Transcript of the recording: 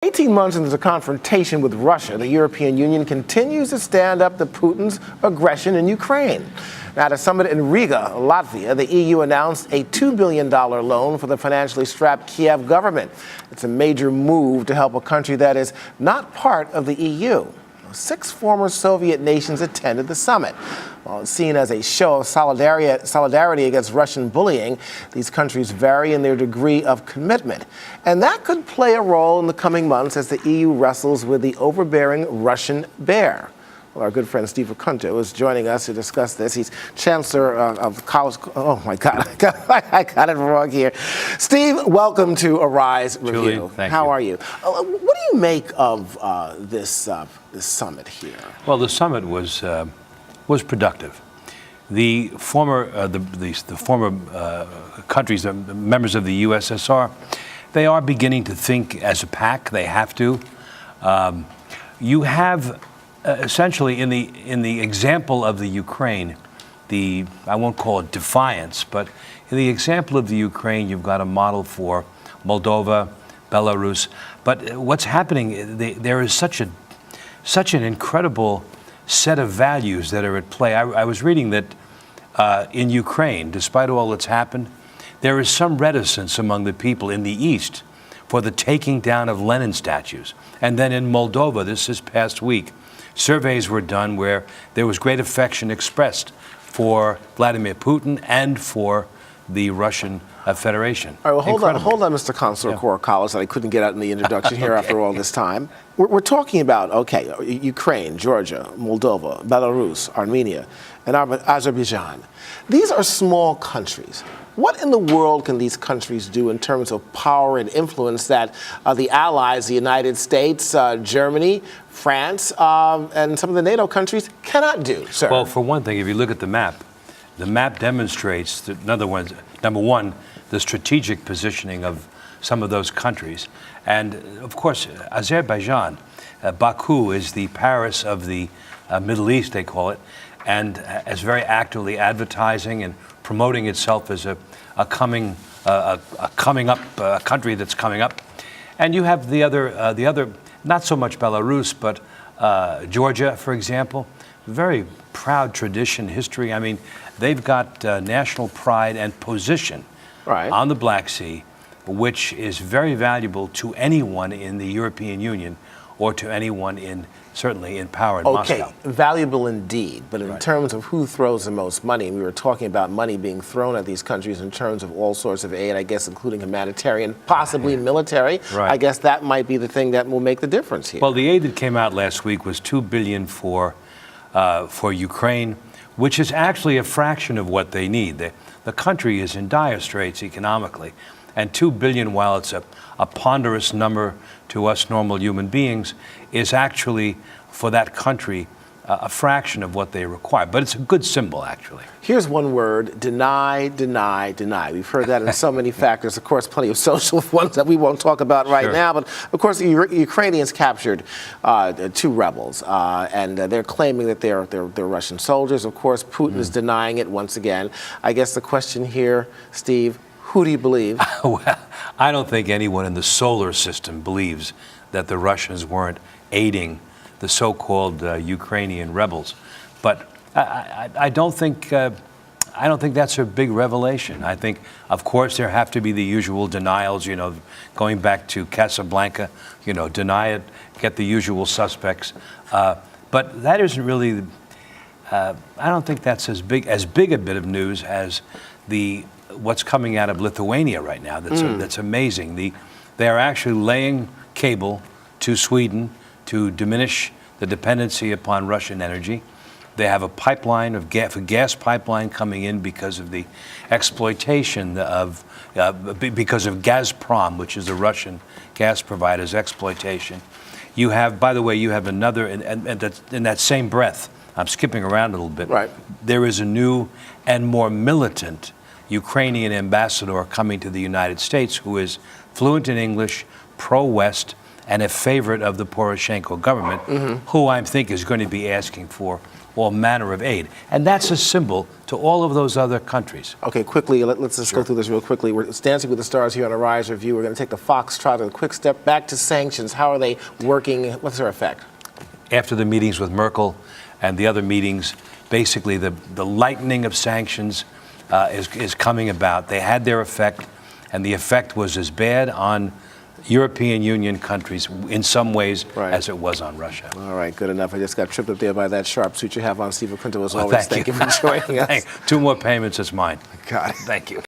18 months into the confrontation with Russia, the European Union continues to stand up to Putin's aggression in Ukraine. Now, at a summit in Riga, Latvia, the EU announced a $2 billion loan for the financially strapped Kiev government. It's a major move to help a country that is not part of the EU. 6 former Soviet nations attended the summit. While it's seen as a show of solidarity against Russian bullying, these countries vary in their degree of commitment. And that could play a role in the coming months as the EU wrestles with the overbearing Russian bear. Well, our good friend Steve Acunto is joining us to discuss this. He's Chancellor of College. Oh, my God, I got it wrong here. Steve, welcome to Arise Review. Julie, thank How you. are you? What do you make of this summit here? Well, the summit was productive. The former countries, the members of the USSR, they are beginning to think as a pack. They have to. You have essentially in the example of the Ukraine, I won't call it defiance, but in the example of the Ukraine, you've got a model for Moldova, Belarus. But what's happening? There is such an incredible set of values that are at play. I was reading that in Ukraine, despite all that's happened, there is some reticence among the people in the East for the taking down of Lenin statues. And then in Moldova, this past week, surveys were done where there was great affection expressed for Vladimir Putin and for the Russian Federation. All right, well, hold on, Mr. Consular Corps College, that I couldn't get out in the introduction here Okay. after all this time. We're talking about, Ukraine, Georgia, Moldova, Belarus, Armenia, and Azerbaijan. These are small countries. What in the world can these countries do in terms of power and influence that the allies, the United States, Germany, France, and some of the NATO countries cannot do, sir? Well, for one thing, if you look at the map demonstrates that, number one, the strategic positioning of some of those countries. And, of course, Azerbaijan, Baku is the Paris of the Middle East, they call it, and is very actively advertising and promoting itself as a country that's coming up. And you have the other, not so much Belarus, but Georgia, for example, very proud tradition, history. I mean, they've got national pride and position on the Black Sea, which is very valuable to anyone in the European Union or to anyone certainly in power in Moscow. Okay, valuable indeed, but in terms of who throws the most money, we were talking about money being thrown at these countries in terms of all sorts of aid, I guess including humanitarian, possibly military. I guess that might be the thing that will make the difference here. Well, the aid that came out last week was $2 billion for Ukraine, which is actually a fraction of what they need. The country is in dire straits economically, and $2 billion, while it's a ponderous number to us normal human beings, is actually for that country a fraction of what they require. But it's a good symbol, actually. Here's one word: deny, deny, deny. We've heard that in so many factors. Of course, plenty of social ones that we won't talk about right now. But of course, the Ukrainians captured 2 rebels, and they're claiming that they're Russian soldiers. Of course, Putin is denying it once again. I guess the question here, Steve, who do you believe? Well, I don't think anyone in the solar system believes that the Russians weren't aiding the so-called Ukrainian rebels. But I don't think that's a big revelation. I think, of course, there have to be the usual denials. Going back to Casablanca, deny it, get the usual suspects. But that isn't really. I don't think that's as big a bit of news as what's coming out of Lithuania right now. That's amazing. They are actually laying cable to Sweden to diminish the dependency upon Russian energy. They have a pipeline a gas pipeline coming in because of the exploitation because of Gazprom, which is the Russian gas provider's exploitation. You have, by the way, another, in that same breath, I'm skipping around a little bit. There is a new and more militant Ukrainian ambassador coming to the United States who is fluent in English, pro-West, and a favorite of the Poroshenko government, who I think is going to be asking for all manner of aid. And that's a symbol to all of those other countries. Okay, quickly, let's just go through this real quickly. It's Dancing with the Stars here on Arise Review. We're going to take the foxtrot and a quick step back to sanctions. How are they working? What's their effect? After the meetings with Merkel and the other meetings, basically the lightening of sanctions is coming about. They had their effect, and the effect was as bad on European Union countries in some ways as it was on Russia. All right, good enough. I just got tripped up there by that sharp suit you have on, Steve Acunto, as always. Thank you for joining us. Two more payments, it's mine. Got it. Thank you.